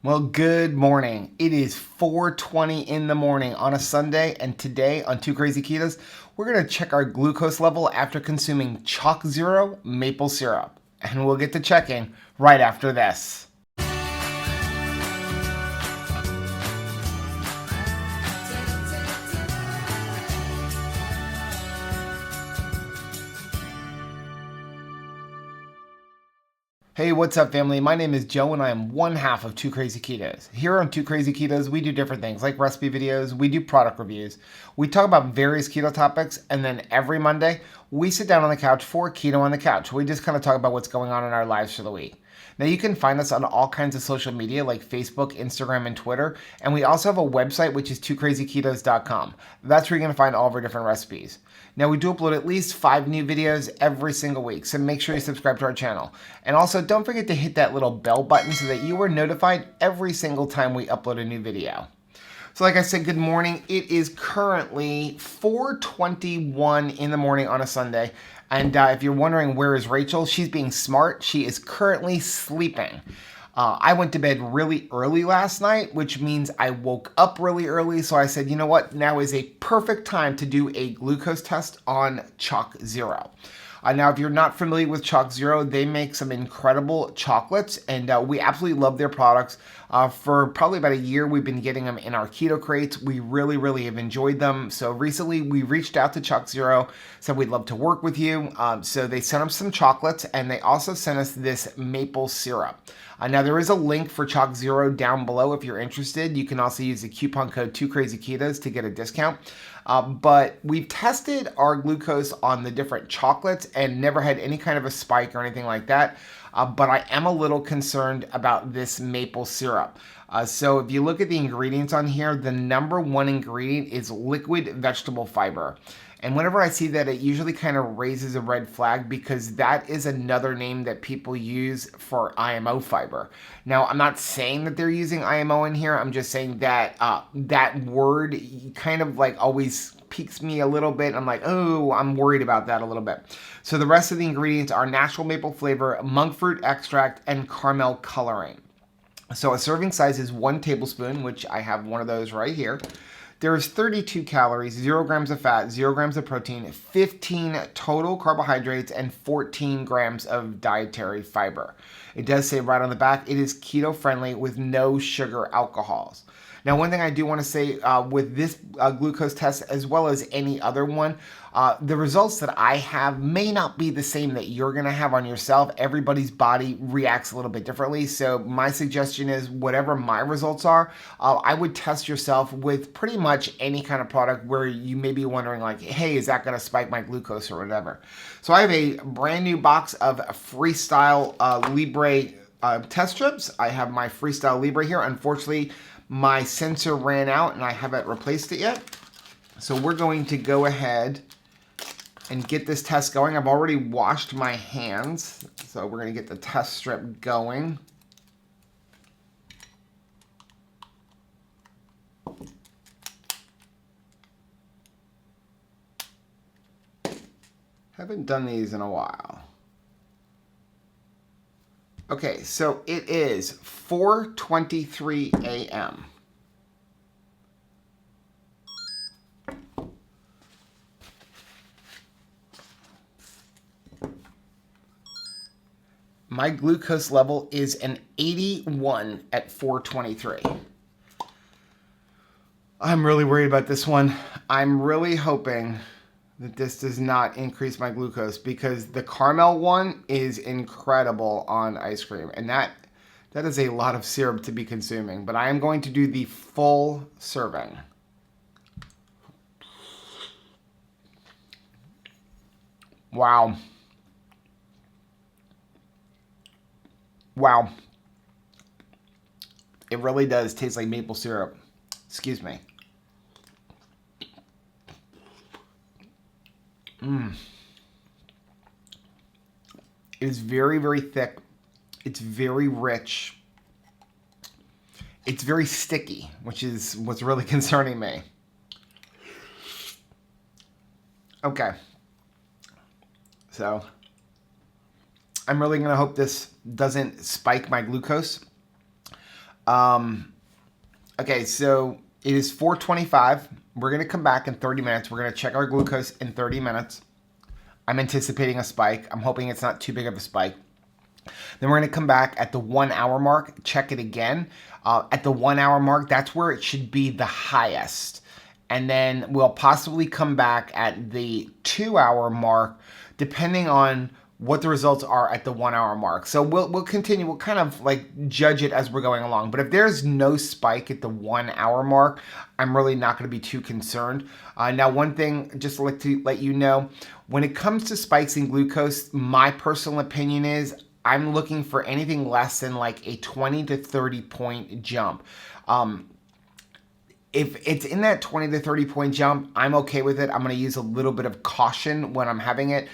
Well, good morning. It is 4:20 in the morning on a Sunday, and today on Two Crazy Ketos, we're going to check our glucose level after consuming ChocZero maple syrup. And we'll get to checking right after this. Hey, what's up, family? My name is Joe, and I am one half of Two Crazy Ketos. Here on Two Crazy Ketos, we do different things like recipe videos, we do product reviews, we talk about various keto topics, and then every Monday, we sit down on the couch for Keto on the Couch. We just kind of talk about what's going on in our lives for the week. Now, you can find us on all kinds of social media like Facebook, Instagram, and Twitter. And we also have a website, which is twocrazyketos.com. That's where you're going to find all of our different recipes. Now, we do upload at least 5 new videos every single week, so make sure you subscribe to our channel. And also, don't forget to hit that little bell button so that you are notified every single time we upload a new video. So like I said, good morning. It is currently 4:21 in the morning on a Sunday. And if you're wondering where is Rachel, she's being smart. She is currently sleeping. I went to bed really early last night, which means I woke up really early. So I said, you know what? Now is a perfect time to do a glucose test on ChocZero. Now, if you're not familiar with ChocZero, they make some incredible chocolates, and we absolutely love their products. For probably about a year, we've been getting them in our keto crates. We really, really have enjoyed them. So recently, we reached out to ChocZero, said we'd love to work with you. So they sent us some chocolates, and they also sent us this maple syrup. Now, there is a link for ChocZero down below if you're interested. You can also use the coupon code 2crazyketos to get a discount. But we've tested our glucose on the different chocolates and never had any kind of a spike or anything like that. But I am a little concerned about this maple syrup. So if you look at the ingredients on here, the number one ingredient is liquid vegetable fiber. And whenever I see that, it usually kind of raises a red flag because that is another name that people use for IMO fiber. Now, I'm not saying that they're using IMO in here. I'm just saying that that word kind of like always piques me a little bit. I'm like, oh, I'm worried about that a little bit. So the rest of the ingredients are natural maple flavor, monk fruit extract, and caramel coloring. So a serving size is 1 tablespoon, which I have one of those right here. There is 32 calories, 0 grams of fat, 0 grams of protein, 15 total carbohydrates, and 14 grams of dietary fiber. It does say right on the back, it is keto friendly with no sugar alcohols. Now, one thing I do want to say with this glucose test, as well as any other one, the results that I have may not be the same that you're going to have on yourself. Everybody's body reacts a little bit differently. So my suggestion is whatever my results are, I would test yourself with pretty much any kind of product where you may be wondering like, hey, is that going to spike my glucose or whatever? So I have a brand new box of Freestyle Libre test strips. I have my Freestyle Libre here. Unfortunately, my sensor ran out and I haven't replaced it yet. So we're going to go ahead and get this test going. I've already washed my hands. So we're going to get the test strip going. Haven't done these in a while. Okay, so it is 4:23 a.m. My glucose level is an 81 at 4:23. I'm really worried about this one. I'm really hoping that this does not increase my glucose because the caramel one is incredible on ice cream, and that is a lot of syrup to be consuming. But I am going to do the full serving. Wow. Wow. It really does taste like maple syrup. Excuse me. It is very, very thick. It's very rich. It's very sticky, which is what's really concerning me. Okay. So I'm really going to hope this doesn't spike my glucose. Okay, so it is 4:25. We're going to come back in 30 minutes. We're going to check our glucose in 30 minutes. I'm anticipating a spike. I'm hoping it's not too big of a spike. Then we're going to come back at the 1 hour mark, check it again. At the 1 hour mark, that's where it should be the highest. And then we'll possibly come back at the 2 hour mark, depending on what the results are at the 1 hour mark. So we'll continue. We'll kind of like judge it as we're going along. But if there's no spike at the 1 hour mark, I'm really not going to be too concerned. Now, one thing, just to let you know, when it comes to spikes in glucose, my personal opinion is I'm looking for anything less than like a 20 to 30 point jump. If it's in that 20 to 30 point jump, I'm okay with it. I'm going to use a little bit of caution when I'm having it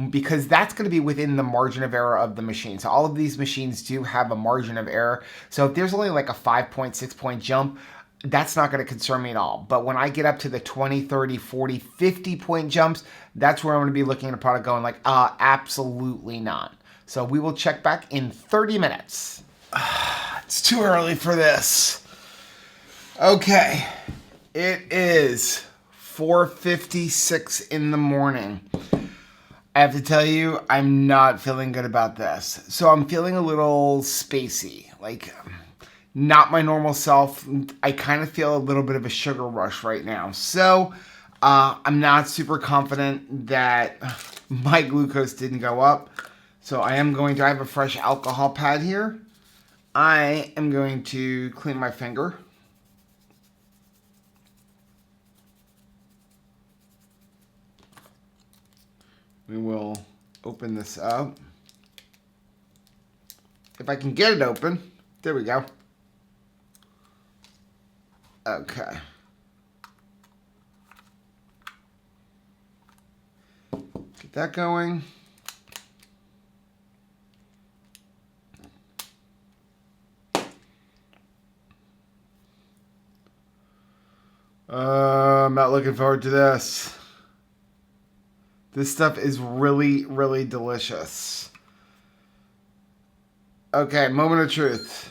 because that's going to be within the margin of error of the machine. So all of these machines do have a margin of error. So if there's only like a 5.6 point jump, that's not going to concern me at all. But when I get up to the 20, 30, 40, 50 point jumps, that's where I'm going to be looking at a product going like, absolutely not. So we will check back in 30 minutes. It's too early for this. Okay, it is 4:56 in the morning. I have to tell you, I'm not feeling good about this. So I'm feeling a little spacey, like not my normal self. I kind of feel a little bit of a sugar rush right now. So I'm not super confident that my glucose didn't go up. So I have a fresh alcohol pad here. I am going to clean my finger. We will open this up. If I can get it open. There we go. Okay. Get that going. I'm not looking forward to this. This stuff is really, really delicious. Okay, moment of truth.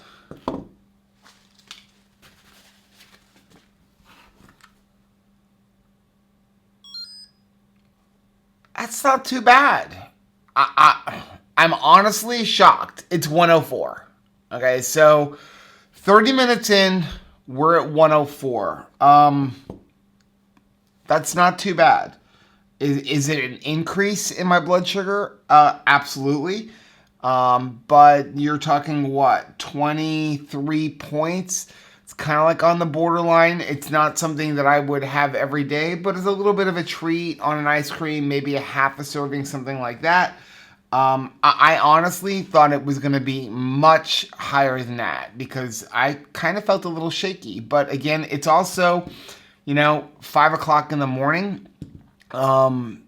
That's not too bad. I'm honestly shocked. It's 104. Okay, so 30 minutes in, we're at 104. That's not too bad. Is it an increase in my blood sugar? Absolutely. But you're talking what, 23 points? It's kind of like on the borderline. It's not something that I would have every day, but it's a little bit of a treat on an ice cream, maybe a half a serving, something like that. I honestly thought it was going to be much higher than that because I kind of felt a little shaky. But again, it's also, 5 o'clock in the morning. I'm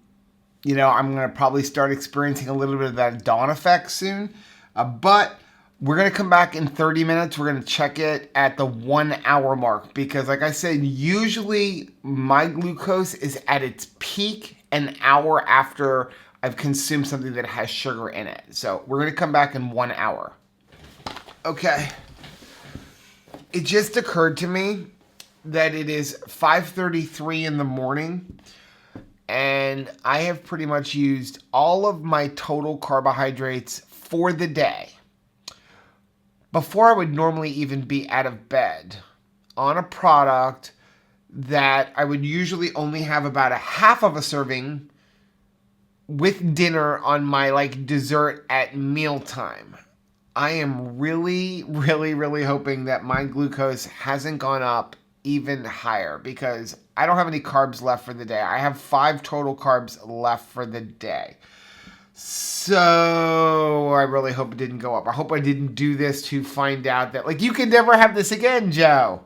going to probably start experiencing a little bit of that dawn effect soon. But we're going to come back in 30 minutes. We're going to check it at the 1 hour mark because, like I said, usually my glucose is at its peak an hour after I've consumed something that has sugar in it. So we're going to come back in 1 hour. Okay. It just occurred to me that it is 5:33 in the morning. And I have pretty much used all of my total carbohydrates for the day. Before I would normally even be out of bed on a product that I would usually only have about a half of a serving with dinner on my dessert at mealtime. I am really, really, really hoping that my glucose hasn't gone up even higher because I don't have any carbs left for the day. I have 5 total carbs left for the day. So I really hope it didn't go up. I hope I didn't do this to find out that you can never have this again, Joe.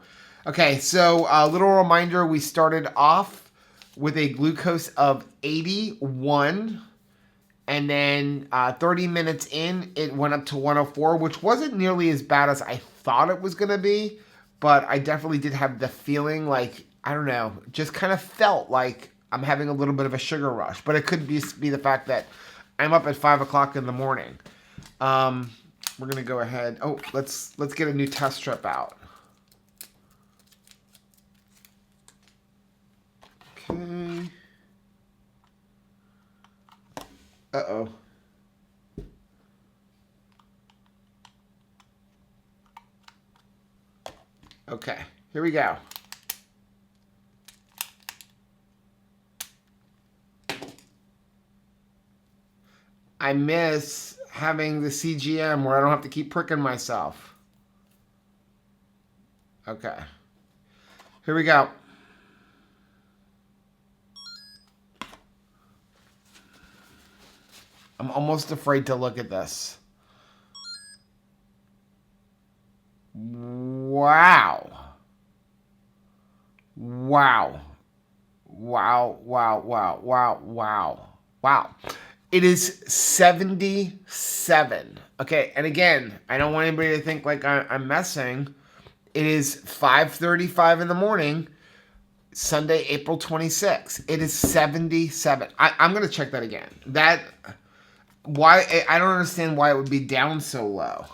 Okay, so a little reminder, we started off with a glucose of 81. And then 30 minutes in, it went up to 104, which wasn't nearly as bad as I thought it was going to be. But I definitely did have the feeling I don't know, just kind of felt like I'm having a little bit of a sugar rush. But it could be the fact that I'm up at 5 o'clock in the morning. we're gonna go ahead. Oh, let's get a new test strip out. Okay. Uh-oh. Okay, here we go. I miss having the CGM where I don't have to keep pricking myself. Okay. Here we go. I'm almost afraid to look at this. Wow. Wow. Wow, wow, wow, wow, wow. Wow. It is 77. Okay, and again, I don't want anybody to think like I'm messing. It is 5:35 in the morning, Sunday, April 26th. It is 77. I'm going to check that again. I don't understand why it would be down so low.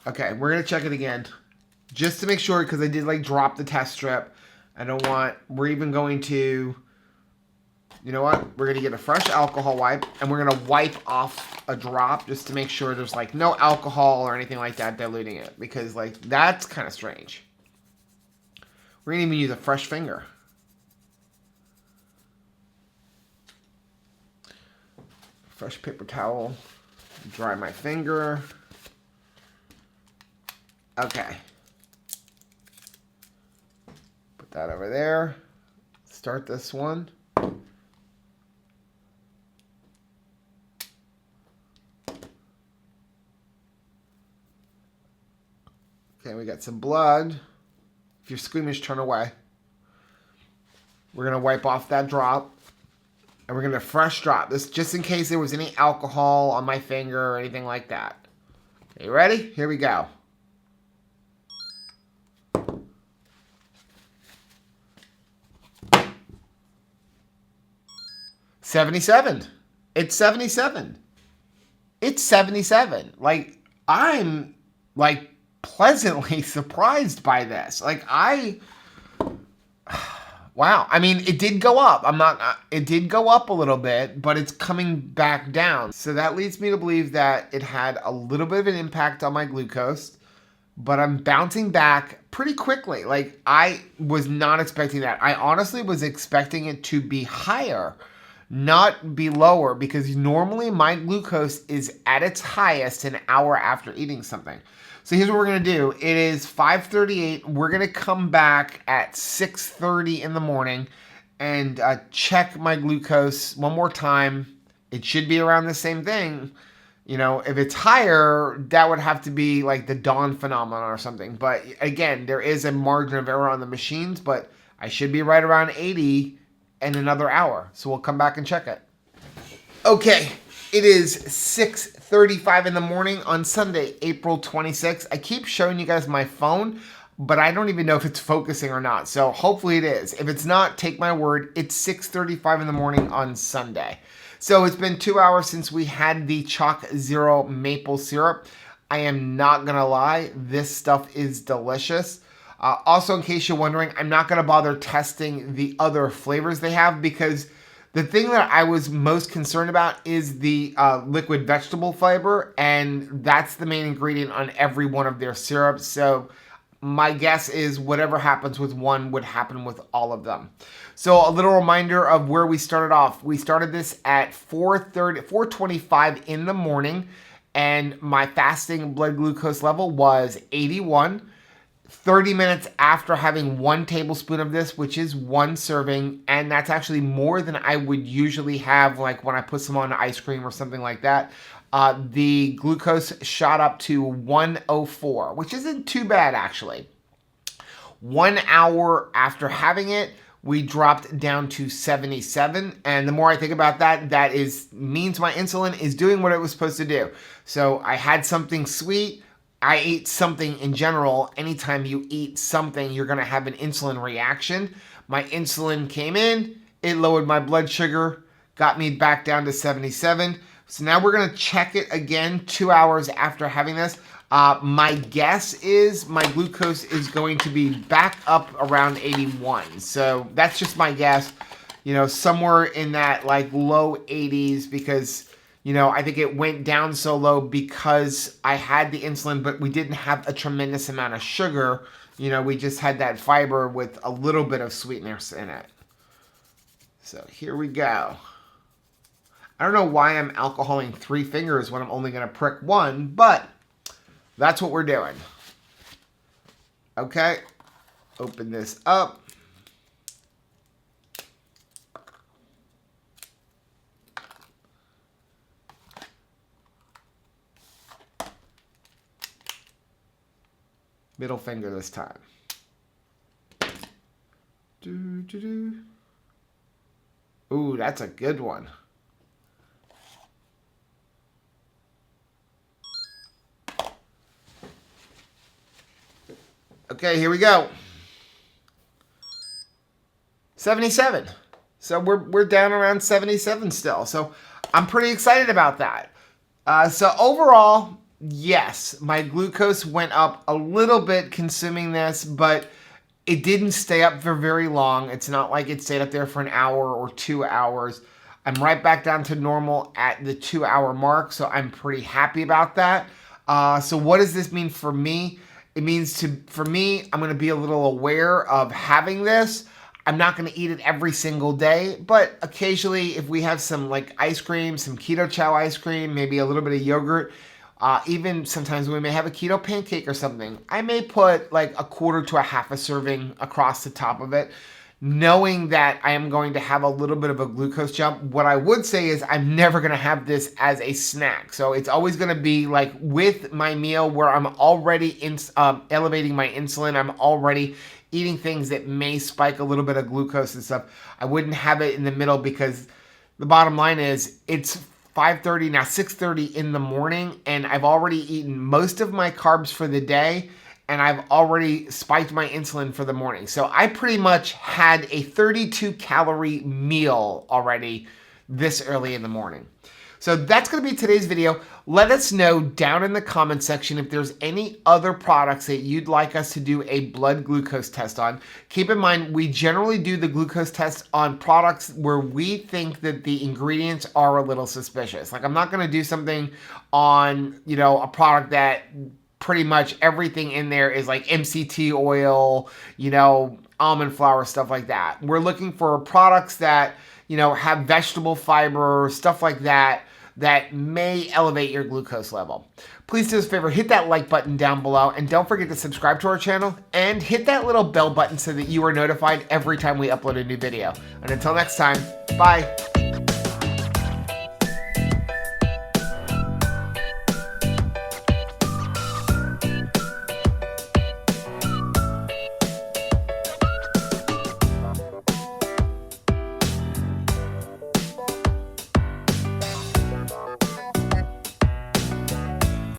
Okay, we're going to check it again. Just to make sure, because I did like drop the test strip. We're even going to, you know what? We're going to get a fresh alcohol wipe, and we're going to wipe off a drop just to make sure there's like no alcohol or anything like that diluting it, because like that's kind of strange. We're going to even use a fresh finger. Fresh paper towel. Dry my finger. Okay. Put that over there. Start this one. Okay, we got some blood. If you're squeamish, turn away. We're going to wipe off that drop. And we're going to fresh drop this just in case there was any alcohol on my finger or anything like that. Okay, you ready? Here we go. $77. It's 77. It's 77. Like, I'm like pleasantly surprised by this. Like wow. I mean, it did go up. It did go up a little bit, but it's coming back down. So that leads me to believe that it had a little bit of an impact on my glucose, but I'm bouncing back pretty quickly. Like, I was not expecting that. I honestly was expecting it to be higher, not be lower, because normally my glucose is at its highest an hour after eating something. So here's what we're going to do. It is 5:38. We're going to come back at 6:30 in the morning and check my glucose one more time. It should be around the same thing. You know, if it's higher, that would have to be like the dawn phenomenon or something. But again, there is a margin of error on the machines, but I should be right around 80 in another hour. So we'll come back and check it. Okay. It is 6:35 in the morning on Sunday, April 26th. I keep showing you guys my phone, but I don't even know if it's focusing or not. So hopefully it is. If it's not, take my word. It's 6:35 in the morning on Sunday. So it's been 2 hours since we had the ChocZero maple syrup. I am not going to lie. This stuff is delicious. Also, in case you're wondering, I'm not going to bother testing the other flavors they have, because the thing that I was most concerned about is the liquid vegetable fiber, and that's the main ingredient on every one of their syrups. So my guess is whatever happens with one would happen with all of them. So a little reminder of where we started off. We started this at 4:25 in the morning, and my fasting blood glucose level was 81. 30 minutes after having 1 tablespoon of this, which is 1 serving, and that's actually more than I would usually have, like when I put some on ice cream or something like that. The glucose shot up to 104, which isn't too bad actually. 1 hour after having it, we dropped down to 77, and the more I think about that, means my insulin is doing what it was supposed to do. So I had something sweet. I ate something in general. Anytime you eat something, you're going to have an insulin reaction. My insulin came in, it lowered my blood sugar, got me back down to 77. So now we're gonna check it again 2 hours after having this. My guess is my glucose is going to be back up around 81. So that's just my guess, you know, somewhere in that like low 80s, because, you know, I think it went down so low because I had the insulin, but we didn't have a tremendous amount of sugar. You know, we just had that fiber with a little bit of sweetness in it. So here we go. I don't know why I'm alcoholing 3 fingers when I'm only going to prick 1, but that's what we're doing. Okay, open this up. Middle finger this time. Ooh, that's a good one. Okay, here we go. 77. So we're down around 77 still. So I'm pretty excited about that. So overall, yes, my glucose went up a little bit consuming this, but it didn't stay up for very long. It's not like it stayed up there for an hour or 2 hours. I'm right back down to normal at the 2 hour mark, so I'm pretty happy about that. So what does this mean for me? It means for me, I'm going to be a little aware of having this. I'm not going to eat it every single day, but occasionally if we have some like ice cream, some keto chow ice cream, maybe a little bit of yogurt, even sometimes we may have a keto pancake or something, I may put like a quarter to a half a serving across the top of it, knowing that I am going to have a little bit of a glucose jump. What I would say is I'm never going to have this as a snack. So it's always going to be like with my meal where I'm already elevating my insulin. I'm already eating things that may spike a little bit of glucose and stuff. I wouldn't have it in the middle, because the bottom line is it's 5:30 now, 6:30 in the morning, and I've already eaten most of my carbs for the day, and I've already spiked my insulin for the morning. So I pretty much had a 32 calorie meal already this early in the morning. So that's going to be today's video. Let us know down in the comment section if there's any other products that you'd like us to do a blood glucose test on. Keep in mind, we generally do the glucose test on products where we think that the ingredients are a little suspicious. Like I'm not going to do something on, you know, a product that pretty much everything in there is like MCT oil, you know, almond flour, stuff like that. We're looking for products that, you know, have vegetable fiber, stuff like that, that may elevate your glucose level. Please do us a favor, hit that like button down below, and don't forget to subscribe to our channel and hit that little bell button so that you are notified every time we upload a new video. And until next time, bye.